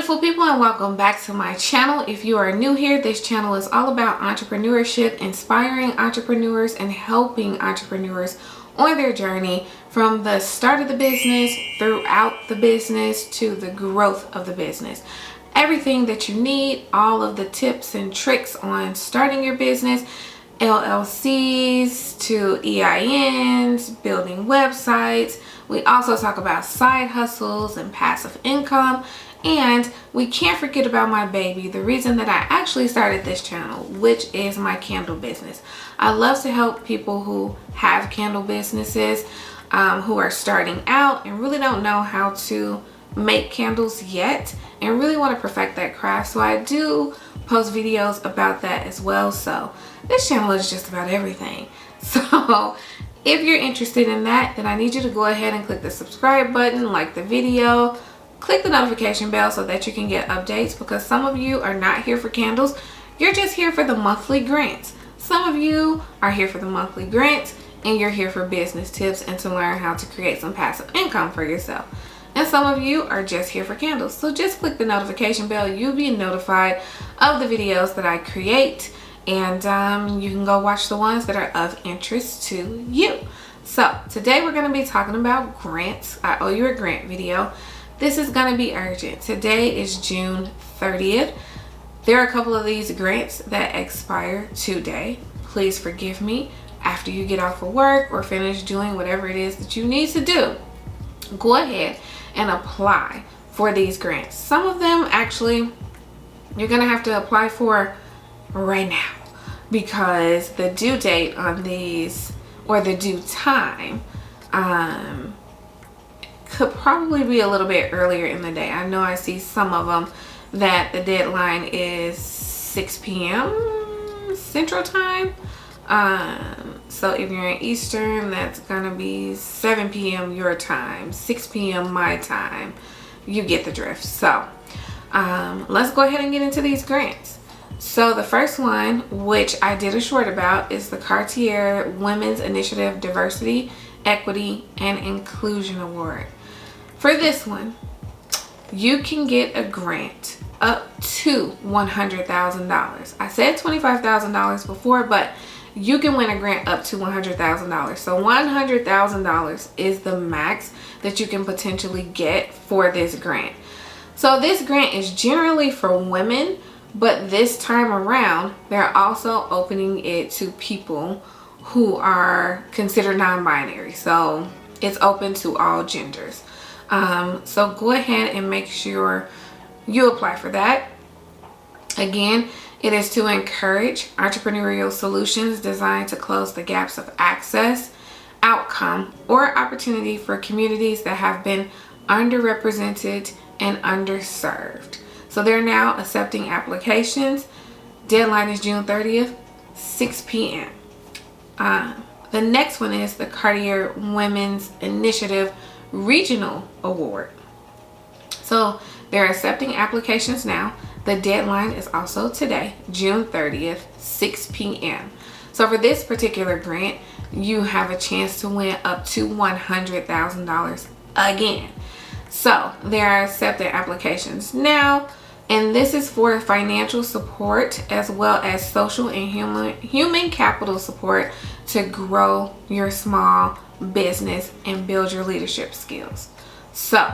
Beautiful people, and welcome back to my channel. If you are new here, this channel is all about entrepreneurship, inspiring entrepreneurs and helping entrepreneurs on their journey from the start of the business, throughout the business, to the growth of the business. Everything that you need, all of the tips and tricks on starting your business, LLCs to EINs, building websites. We also talk about side hustles and passive income. And we can't forget about my baby, the reason that I actually started this channel, which is my candle business. I love to help people who have candle businesses, who are starting out and really don't know how to make candles yet and really want to perfect that craft. So I do post videos about that as well. So this channel is just about everything. So if you're interested in that, then I need you to go ahead and click the subscribe button, like the video, click the notification bell so that you can get updates, because some of you are not here for candles. You're just here for the monthly grants. Some of you are here for the monthly grants and you're here for business tips and to learn how to create some passive income for yourself. And some of you are just here for candles. So just click the notification bell. You'll be notified of the videos that I create, and you can go watch the ones that are of interest to you. So today we're going to be talking about grants. I owe you a grant video. This is going to be urgent. Today is June 30th. There are a couple of these grants that expire today. Please forgive me. After you get off of work or finish doing whatever it is that you need to do, go ahead and apply for these grants. Some of them actually you're going to have to apply for right now, because the due date on these, or the due time, could probably be a little bit earlier in the day. I know I see some of them that the deadline is 6 p.m. Central Time. So if you're in Eastern, that's gonna be 7 p.m. your time, 6 p.m. my time. You get the drift. So let's go ahead and get into these grants. So the first one, which I did a short about, is the Cartier Women's Initiative Diversity, Equity, and Inclusion Award. For this one, you can get a grant up to $100,000. I said $25,000 before, but you can win a grant up to $100,000. So $100,000 is the max that you can potentially get for this grant. So this grant is generally for women, but this time around, they're also opening it to people who are considered non-binary. So it's open to all genders. So go ahead and make sure you apply for that. Again, it is to encourage entrepreneurial solutions designed to close the gaps of access, outcome, or opportunity for communities that have been underrepresented and underserved. So they're now accepting applications. Deadline is June 30th, 6 p.m. The next one is the Cartier Women's Initiative Regional Award. So they're accepting applications now. The deadline is also today, June 30th, 6 p.m. So for this particular grant, you have a chance to win up to $100,000 again. So they are accepting applications now, and this is for financial support as well as social and human capital support to grow your small business and build your leadership skills. So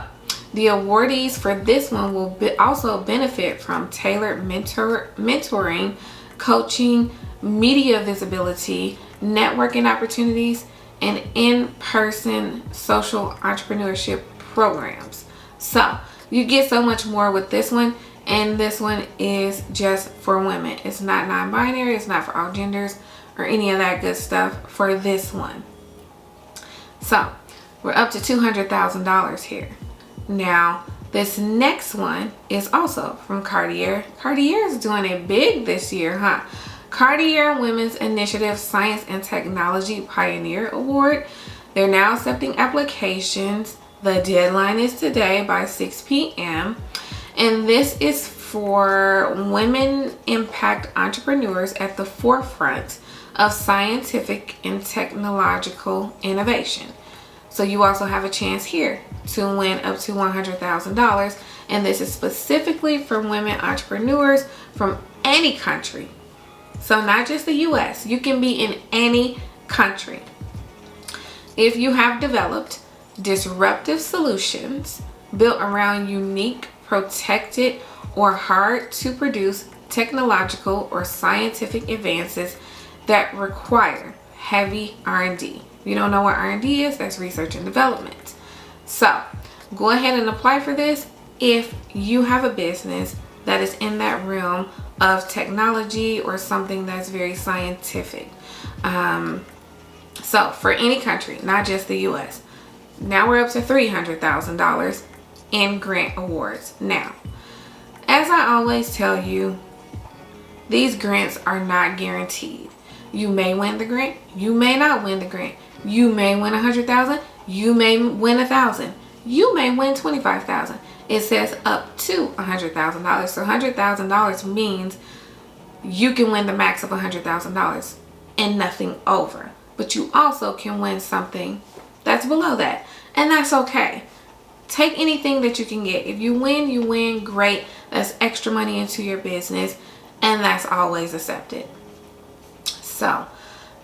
the awardees for this one will also benefit from tailored mentoring, coaching, media visibility, networking opportunities, and in-person social entrepreneurship programs. So you get so much more with this one, and this one is just for women. It's not non-binary, it's not for all genders or any of that good stuff for this one. So we're up to $200,000 here. Now this next one is also from Cartier. Cartier is doing it big this year, huh? Cartier Women's Initiative Science and Technology Pioneer Award. They're now accepting applications. The deadline is today by 6 p.m. And this is for women impact entrepreneurs at the forefront of scientific and technological innovation. So you also have a chance here to win up to $100,000. and this is specifically for women entrepreneurs from any country. So not just the US, you can be in any country. If you have developed disruptive solutions built around unique, protected, or hard to produce technological or scientific advances that require heavy R&D. If you don't know what R&D is, that's research and development. So go ahead and apply for this if you have a business that is in that realm of technology or something that's very scientific. So for any country, not just the US. Now we're up to $300,000 in grant awards. Now, as I always tell you, these grants are not guaranteed. You may win the grant, you may not win the grant. You may win 100,000, you may win 1,000, you may win 25,000. It says up to $100,000. So $100,000 means you can win the max of $100,000 and nothing over. But you also can win something that's below that, and that's okay. Take anything that you can get. If you win, great. That's extra money into your business, and that's always accepted. So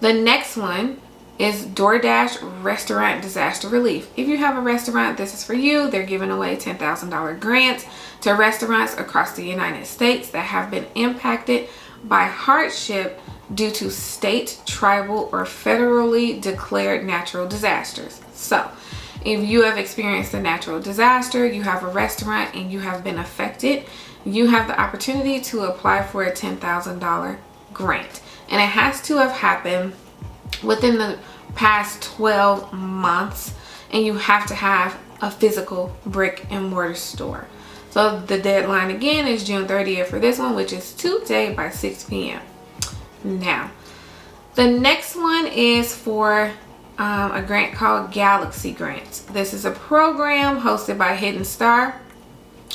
the next one is DoorDash Restaurant Disaster Relief. If you have a restaurant, this is for you. They're giving away $10,000 grants to restaurants across the United States that have been impacted by hardship due to state, tribal, or federally declared natural disasters. So if you have experienced a natural disaster, you have a restaurant, and you have been affected, you have the opportunity to apply for a $10,000 grant. And it has to have happened within the past 12 months, and you have to have a physical brick and mortar store. So the deadline again is June 30th for this one, which is today by 6 p.m. Now, the next one is for a grant called Galaxy Grants. This is a program hosted by Hidden Star,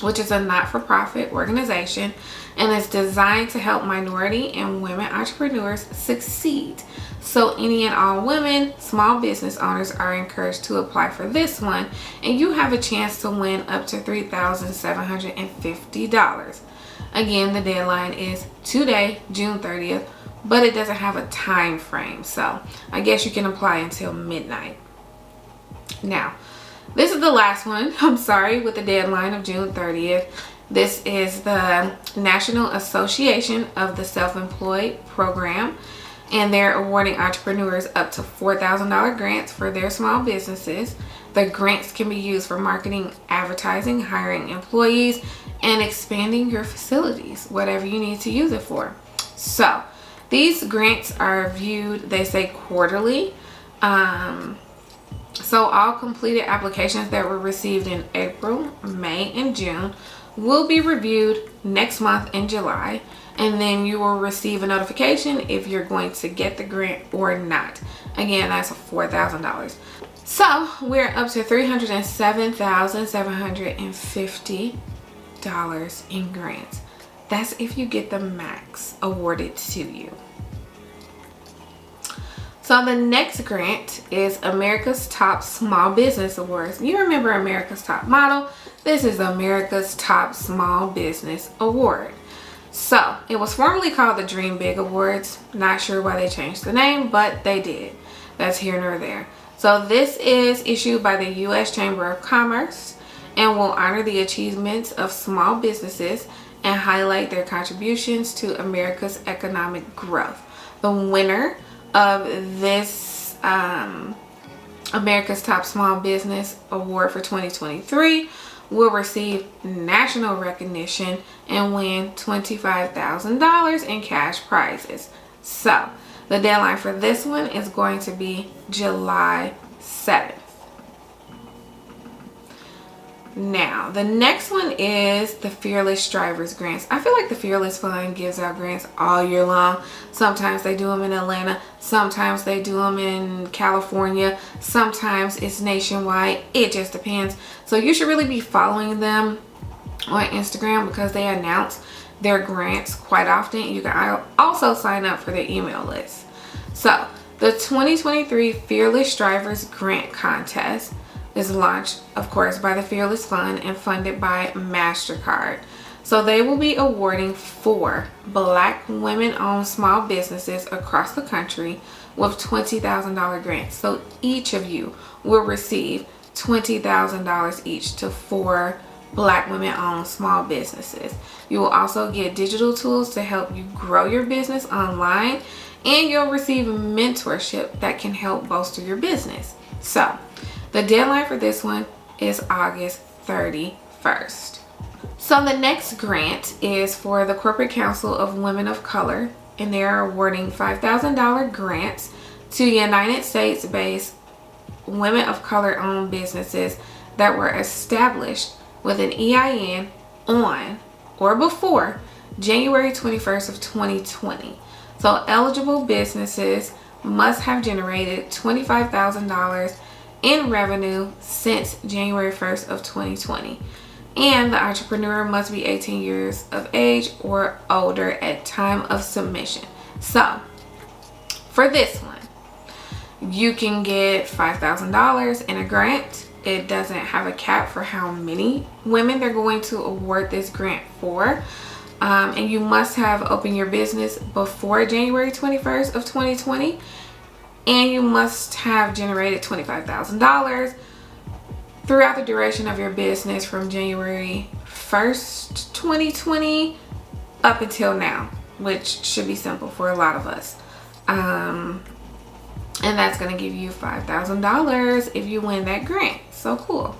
which is a not-for-profit organization, and it's designed to help minority and women entrepreneurs succeed. So any and all women, small business owners are encouraged to apply for this one, and you have a chance to win up to $3,750. Again, the deadline is today, June 30th, but it doesn't have a time frame, so I guess you can apply until midnight. Now, this is the last one, I'm sorry, with the deadline of June 30th. This is the National Association of the Self-Employed program, and they're awarding entrepreneurs up to $4,000 grants for their small businesses. The grants can be used for marketing, advertising, hiring employees, and expanding your facilities, whatever you need to use it for. So these grants are viewed, they say, quarterly. So all completed applications that were received in April, May, and June will be reviewed next month in July, and then you will receive a notification if you're going to get the grant or not. Again, that's $4,000. So we're up to $307,750 in grants. That's if you get the max awarded to you. So the next grant is America's Top Small Business Awards. You remember America's Top Model? This is America's Top Small Business Award. So it was formerly called the Dream Big Awards. Not sure why they changed the name, but they did. That's here nor there. So this is issued by the U.S. Chamber of Commerce and will honor the achievements of small businesses and highlight their contributions to America's economic growth. The winner of this America's Top Small Business Award for 2023 will receive national recognition and win $25,000 in cash prizes. So the deadline for this one is going to be July 7th. Now, the next one is the Fearless Strivers Grants. I feel like the Fearless Fund gives out grants all year long. Sometimes they do them in Atlanta. Sometimes they do them in California. Sometimes it's nationwide. It just depends. So you should really be following them on Instagram because they announce their grants quite often. You can also sign up for their email list. So the 2023 Fearless Strivers Grant Contest is launched, of course, by the Fearless Fund and funded by MasterCard. So they will be awarding 4 Black women-owned small businesses across the country with $20,000 grants. So each of you will receive $20,000 each to 4 Black women-owned small businesses. You will also get digital tools to help you grow your business online, and you'll receive mentorship that can help bolster your business. So the deadline for this one is August 31st. So the next grant is for the Corporate Council of Women of Color, and they are awarding $5,000 grants to United States-based women of color owned businesses that were established with an EIN on or before January 21st of 2020. So eligible businesses must have generated $25,000 in revenue since January 1st of 2020. And the entrepreneur must be 18 years of age or older at time of submission. So for this one, you can get $5,000 in a grant. It doesn't have a cap for how many women they're going to award this grant for. And you must have opened your business before January 21st of 2020. And you must have generated $25,000 throughout the duration of your business from January 1st, 2020 up until now, which should be simple for a lot of us. And that's going to give you $5,000 if you win that grant. So cool.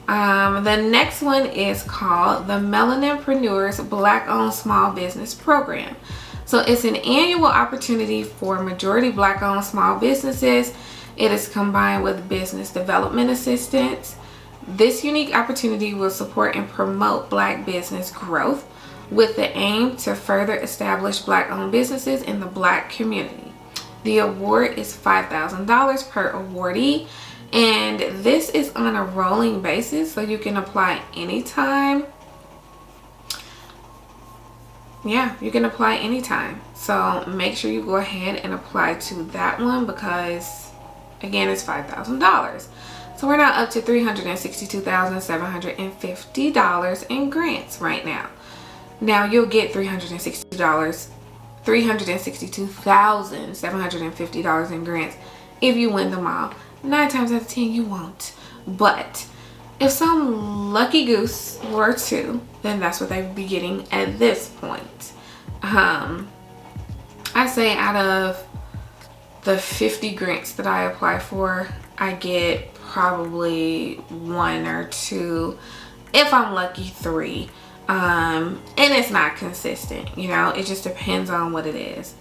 The next one is called the Melaninpreneurs Black-Owned Small Business Program. So it's an annual opportunity for majority Black-owned small businesses. It is combined with business development assistance. This unique opportunity will support and promote Black business growth with the aim to further establish Black-owned businesses in the Black community. The award is $5,000 per awardee, and this is on a rolling basis, so you can apply anytime. Yeah, you can apply anytime. So make sure you go ahead and apply to that one because, again, it's $5,000. So we're now up to $362,750 in grants right now. Now you'll get $362,750 in grants if you win them all. 9 times out of 10 you won't, but if some lucky goose were to, then that's what they would be getting at this point. I say out of the 50 grants that I apply for, I get probably 1 or 2, if I'm lucky 3. And it's not consistent, you know, it just depends on what it is.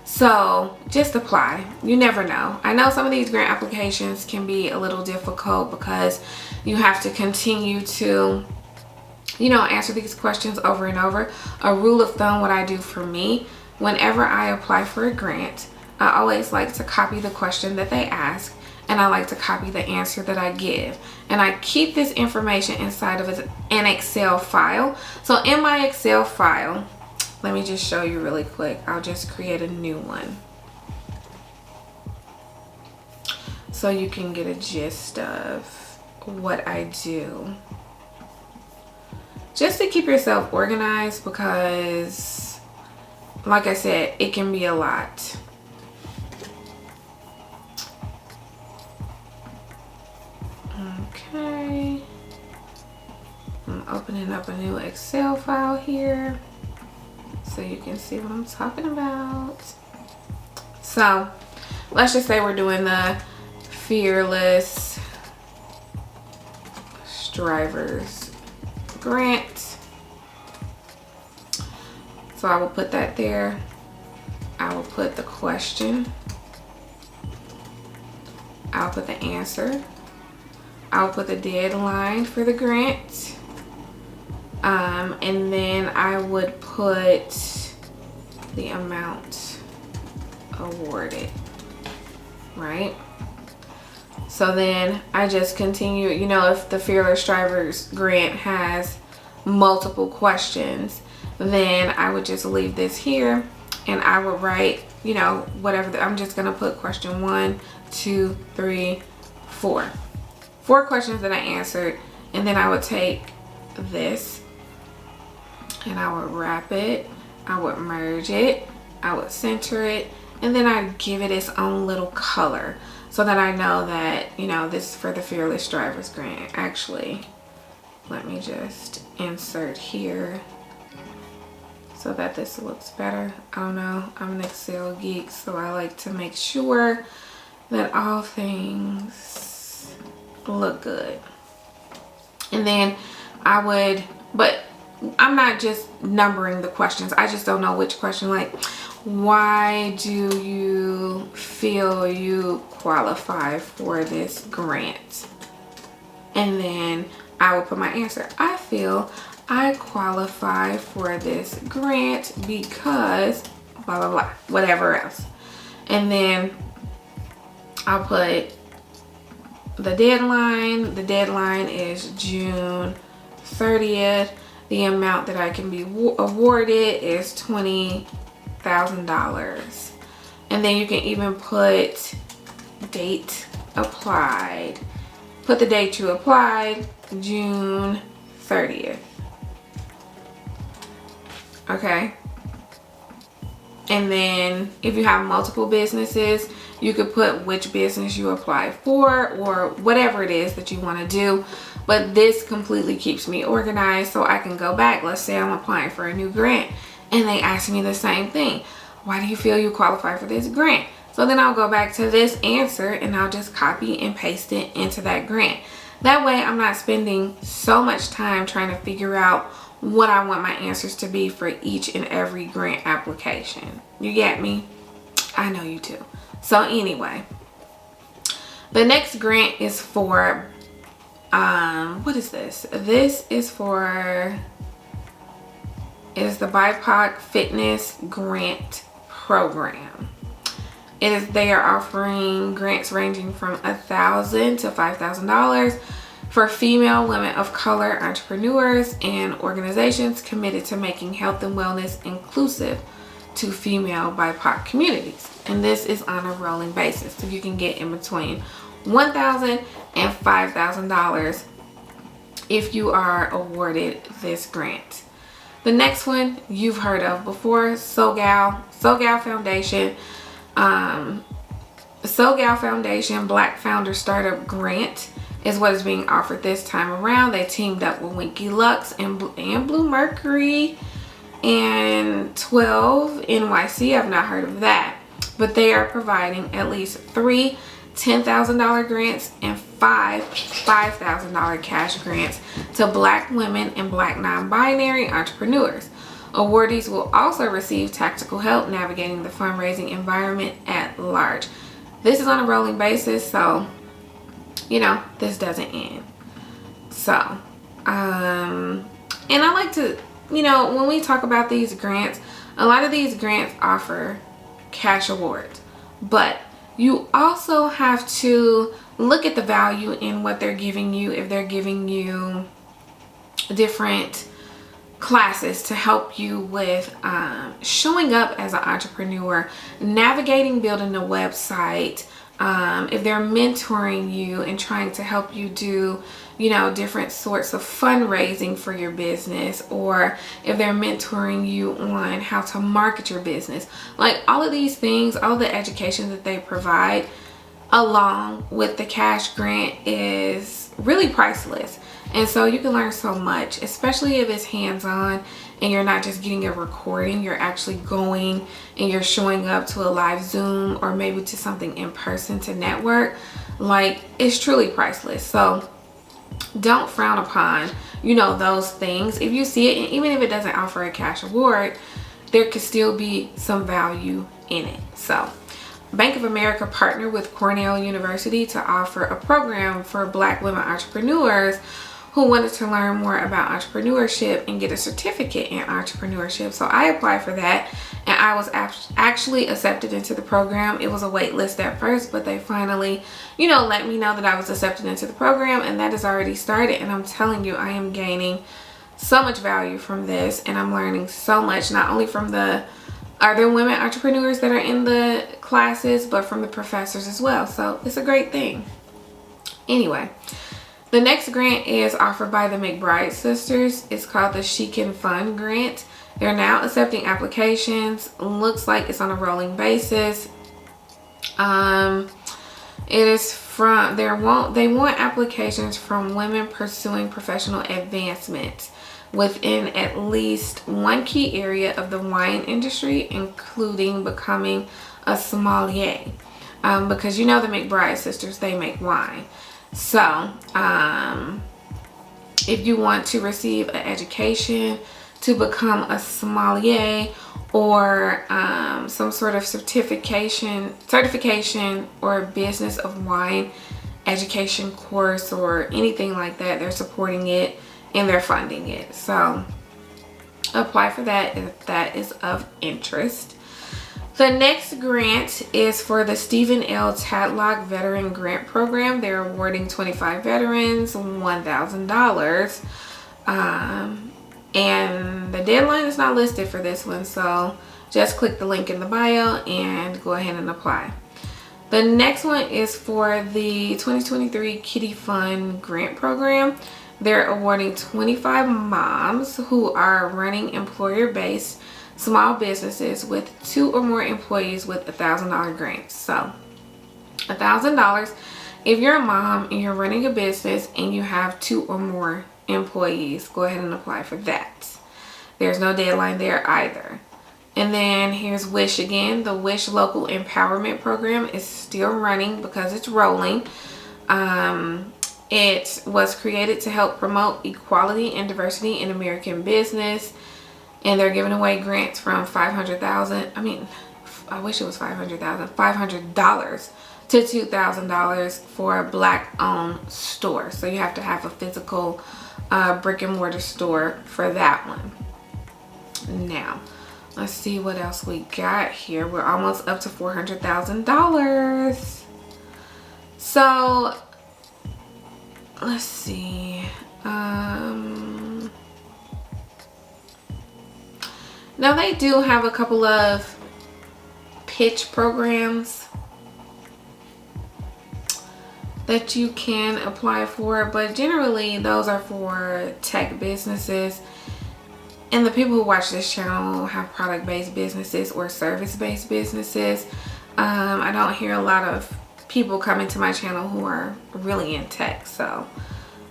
So just apply. You never know. I know some of these grant applications can be a little difficult because you have to continue to, you know, answer these questions over and over. A rule of thumb, what I do for me, whenever I apply for a grant, I always like to copy the question that they ask, and I like to copy the answer that I give. And I keep this information inside of an Excel file. So in my Excel file, let me just show you really quick. I'll just create a new one so you can get a gist of what I do. Just to keep yourself organized because, like I said, it can be a lot. Okay. I'm opening up a new Excel file here so you can see what I'm talking about. So let's just say we're doing the Fearless Strivers grant. So I will put that there. I will put the question. I'll put the answer. I'll put the deadline for the grant. And then I would put the amount awarded, right? So then I just continue, you know, if the Fearless Strivers grant has multiple questions, then I would just leave this here and I would write, you know, whatever. I'm just gonna put question 1, 2, 3, 4. 4 questions that I answered, and then I would take this and I would wrap it, I would merge it, I would center it, and then I'd give it its own little color so that I know that, you know, this is for the Fearless Drivers Grant. Actually, let me just insert here so that this looks better. I don't know, I'm an Excel geek, so I like to make sure that all things look good. And then I would, but I'm not just numbering the questions. I just don't know which question, like, why do you feel you qualify for this grant? And then I will put my answer. I feel I qualify for this grant because blah, blah, blah, whatever else. And then I'll put the deadline. The deadline is June 30th. The amount that I can be awarded is $20,000. And then you can even put date applied. Put the date you applied, June 30th. Okay. And then if you have multiple businesses, you could put which business you apply for or whatever it is that you want to do. But this completely keeps me organized so I can go back. Let's say I'm applying for a new grant and they ask me the same thing. Why do you feel you qualify for this grant? So then I'll go back to this answer and I'll just copy and paste it into that grant. That way I'm not spending so much time trying to figure out what I want my answers to be for each and every grant application. You get me? I know you do. So anyway, the next grant is for, what is this? This is for, it is the BIPOC Fitness Grant Program. They are offering grants ranging from $1,000 to $5,000 for female, women of color entrepreneurs and organizations committed to making health and wellness inclusive to female BIPOC communities. And this is on a rolling basis, so you can get in between $1,000 and $5,000 if you are awarded this grant. The next one you've heard of before, SoGal Foundation. SoGal Foundation Black Founder Startup Grant is what is being offered this time around. They teamed up with Winky Lux and Blue Mercury and 12 NYC. I've not heard of that, but they are providing at least 3 $10,000 grants and 5 $5,000 cash grants to Black women and Black non-binary entrepreneurs. Awardees will also receive tactical help navigating the fundraising environment at large. This is on a rolling basis, so you know this doesn't end. So and I like to, you know, when we talk about these grants, a lot of these grants offer cash awards, but you also have to look at the value in what they're giving you. If they're giving you different classes to help you with showing up as an entrepreneur, navigating building a website, if they're mentoring you and trying to help you do, you know, different sorts of fundraising for your business, or if they're mentoring you on how to market your business, like all of these things, all the education that they provide along with the cash grant is really priceless. And so you can learn so much, especially if it's hands-on and you're not just getting a recording, you're actually going and you're showing up to a live Zoom or maybe to something in person to network. Like, it's truly priceless. So don't frown upon, you know, those things. If you see it, and even if it doesn't offer a cash award, there could still be some value in it. So Bank of America partnered with Cornell University to offer a program for Black women entrepreneurs who wanted to learn more about entrepreneurship and get a certificate in entrepreneurship. So I applied for that and I was actually accepted into the program. It was a wait list at first, but they finally, you know, let me know that I was accepted into the program, and that has already started. And I'm telling you, I am gaining so much value from this, and I'm learning so much, not only from the other women entrepreneurs that are in the classes, but from the professors as well. So it's a great thing. Anyway, The next grant is offered by the McBride sisters. It's called the She Can Fund Grant. They're now accepting applications. Looks like it's on a rolling basis. It is from they want applications from women pursuing professional advancement within at least one key area of the wine industry, including becoming a sommelier. Because you know the McBride sisters, they make wine. So if you want to receive an education to become a sommelier, or some sort of certification or business of wine education course or anything like that, they're supporting it and they're funding it. So apply for that if that is of interest. The next grant is for the Stephen L. Tadlock Veteran Grant Program. They're awarding 25 veterans $1,000. And the deadline is not listed for this one, so just click the link in the bio and go ahead and apply. The next one is for the 2023 Kitty Fund Grant Program. They're awarding 25 moms who are running employer-based small businesses with 2 or more employees with $1,000 grants. So $1,000 if you're a mom and you're running a business and you have 2 or more employees, go ahead and apply for that. There's no deadline there either. And then here's WISH again. The WISH Local Empowerment Program is still running because it's rolling. It was created to help promote equality and diversity in American business, and they're giving away grants from $500,000. I mean, I wish it was $500,000. $500 to $2,000 for a Black-owned store. So you have to have a physical brick and mortar store for that one. Now, let's see what else we got here. We're almost up to $400,000. So let's see. Now they do have a couple of pitch programs that you can apply for, but generally those are for tech businesses, and the people who watch this channel have product-based businesses or service-based businesses. I don't hear a lot of people coming to my channel who are really in tech, so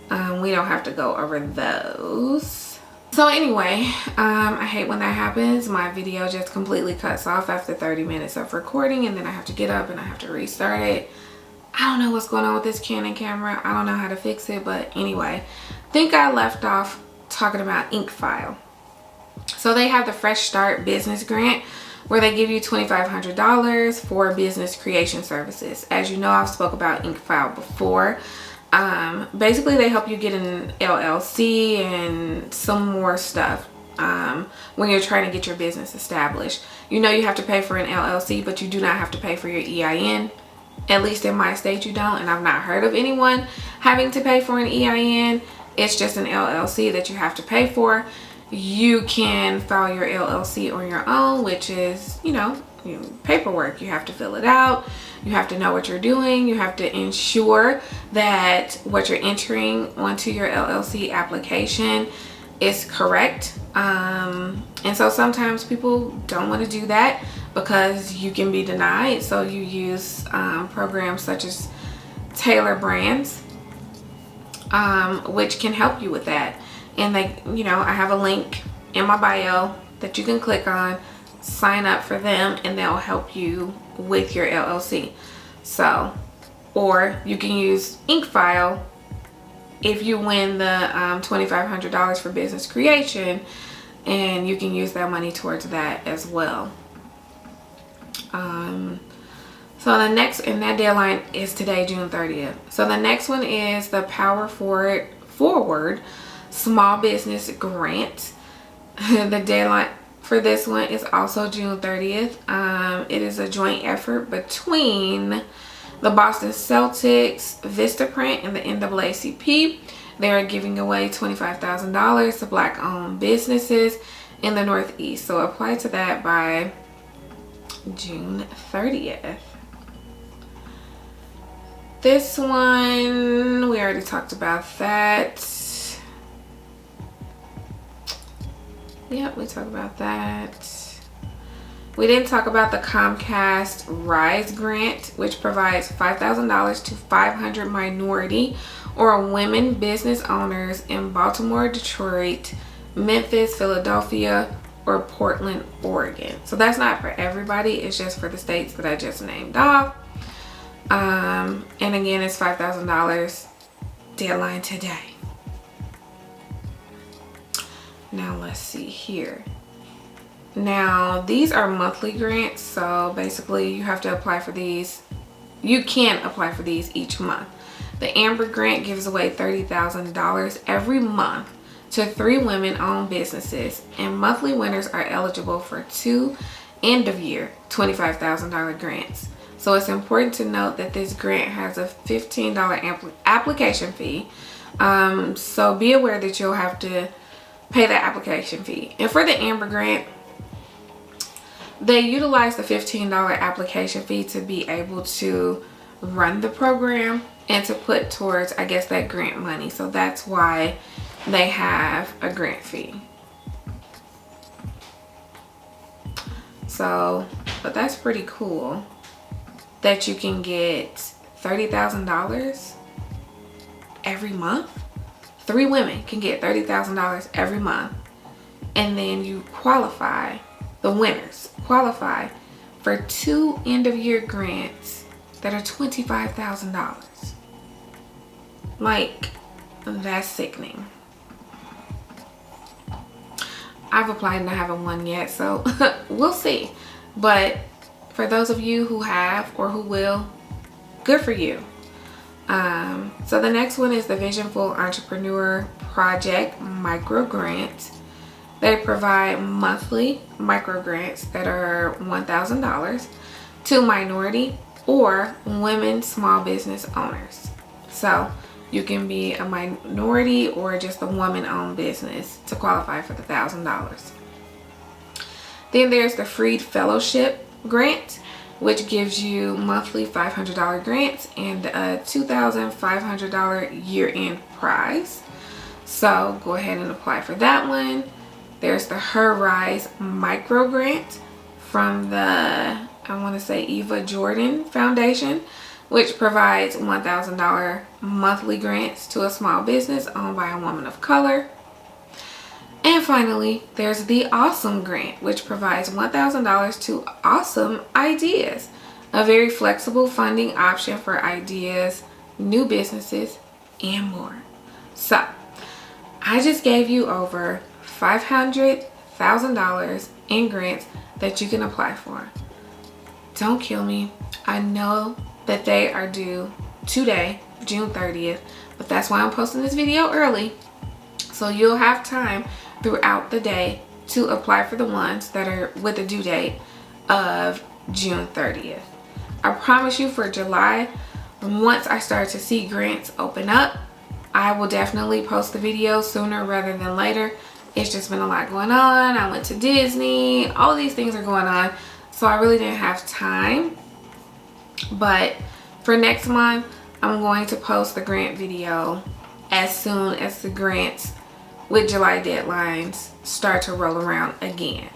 we don't have to go over those. So anyway, I hate when that happens. My video just completely cuts off after 30 minutes of recording, and then I have to get up and I have to restart it. I don't know what's going on with this Canon camera. I don't know how to fix it, but anyway, I think I left off talking about Inkfile. So they have the Fresh Start Business Grant where they give you $2,500 for business creation services. As you know, I've spoke about Inkfile before. Basically they help you get an LLC and some more stuff when you're trying to get your business established. You know you have to pay for an LLC, but you do not have to pay for your EIN. At least in my state you don't, and I've not heard of anyone having to pay for an EIN. It's just an LLC that you have to pay for. You can file your LLC on your own, which is, you know, paperwork. You have to fill it out. You have to know what you're doing. You have to ensure that what you're entering onto your LLC application is correct. And so sometimes people don't want to do that because you can be denied. So you use programs such as Taylor Brands, which can help you with that. And they, you know, I have a link in my bio that you can click on, sign up for them, and they'll help you with your LLC. So, or you can use Inkfile if you win the $2,500 for business creation, and you can use that money towards that as well. So the next, and that deadline is today, June 30th. So the next one is the Power Forward Small Business Grant. The deadline for this one is also June 30th. It is a joint effort between the Boston Celtics, Vistaprint, and the NAACP. They are giving away $25,000 to Black-owned businesses in the Northeast. So apply to that by June 30th. This one, we already talked about that. Yep, we talked about that. We didn't talk about the Comcast Rise Grant, which provides $5,000 to 500 minority or women business owners in Baltimore, Detroit, Memphis, Philadelphia, or Portland, Oregon. So that's not for everybody. It's just for the states that I just named off. And again, it's $5,000. Deadline today. Now let's see here. Now these are monthly grants, so basically you have to apply for these. You can apply for these each month. The Amber Grant gives away $30,000 every month to 3 women-owned businesses, and monthly winners are eligible for 2 end-of-year $25,000 grants. So it's important to note that this grant has a $15 application fee. So be aware that you'll have to pay that application fee. And for the Amber Grant, they utilize the $15 application fee to be able to run the program and to put towards, I guess, that grant money. So that's why they have a grant fee. So, but that's pretty cool that you can get $30,000 every month. 3 women can get $30,000 every month, and then you qualify, the winners qualify for 2 end-of-year grants that are $25,000. Like, that's sickening. I've applied and I haven't won yet, so we'll see. But for those of you who have or who will, good for you. So the next one is the Visionful Entrepreneur Project Micro Grant. They provide monthly micro grants that are $1,000 to minority or women small business owners. So you can be a minority or just a woman-owned business to qualify for the $1,000. Then there's the Freed Fellowship Grant, which gives you monthly $500 grants and a $2,500 year-end prize. So go ahead and apply for that one. There's the Her Rise Micro Grant from the, I want to say, Eva Jordan Foundation, which provides $1,000 monthly grants to a small business owned by a woman of color. And finally, there's the Awesome Grant, which provides $1,000 to Awesome Ideas, a very flexible funding option for ideas, new businesses, and more. So, I just gave you over $500,000 in grants that you can apply for. Don't kill me. I know that they are due today, June 30th, but that's why I'm posting this video early. So you'll have time throughout the day to apply for the ones that are with a due date of June 30th. I promise you, for July, once I start to see grants open up, I will definitely post the video sooner rather than later. It's just been a lot going on. I went to Disney. All these things are going on. So I really didn't have time. But for next month, I'm going to post the grant video as soon as the grants with July deadlines start to roll around again.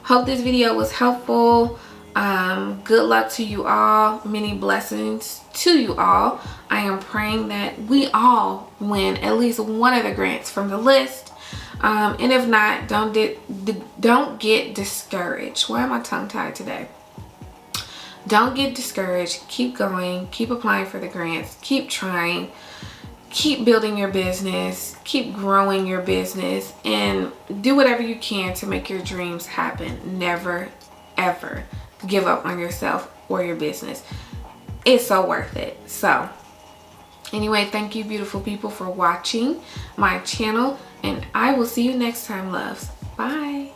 Hope this video was helpful. Good luck to you all. Many blessings to you all. I am praying that we all win at least one of the grants from the list. And if not, don't get discouraged. Why am I tongue-tied today? Don't get discouraged. Keep going. Keep applying for the grants. Keep trying. Keep building your business. Keep growing your business. And do whatever you can to make your dreams happen. Never, ever give up on yourself or your business. It's so worth it. So, anyway, thank you, beautiful people, for watching my channel. And I will see you next time, loves. Bye.